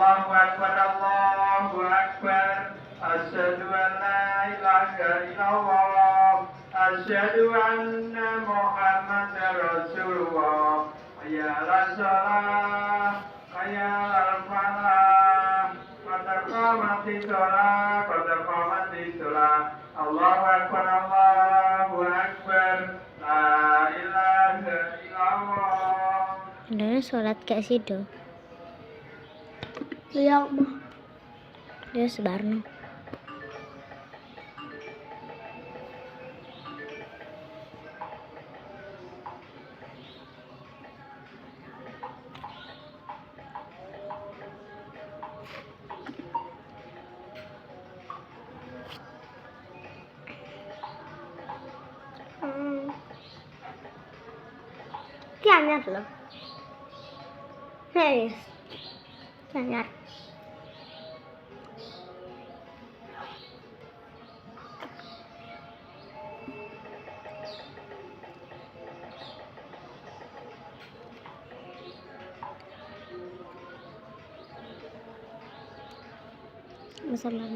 Allahu Akbar, Allahu Akbar. Asyhadu an la ilaha illallah. Asyhadu anna Muhammadar Rasulullah. Hayya 'alas shalah, hayya 'alal falah. Qad qamatis shalah, qad qamatis shalah. Allahu Akbar, Allahu Akbar. La ilaha illallah. Udah sholat kayak sido. Ya Allah. Dia sebarno. Anyar loh. Serius. Anyar. Masalah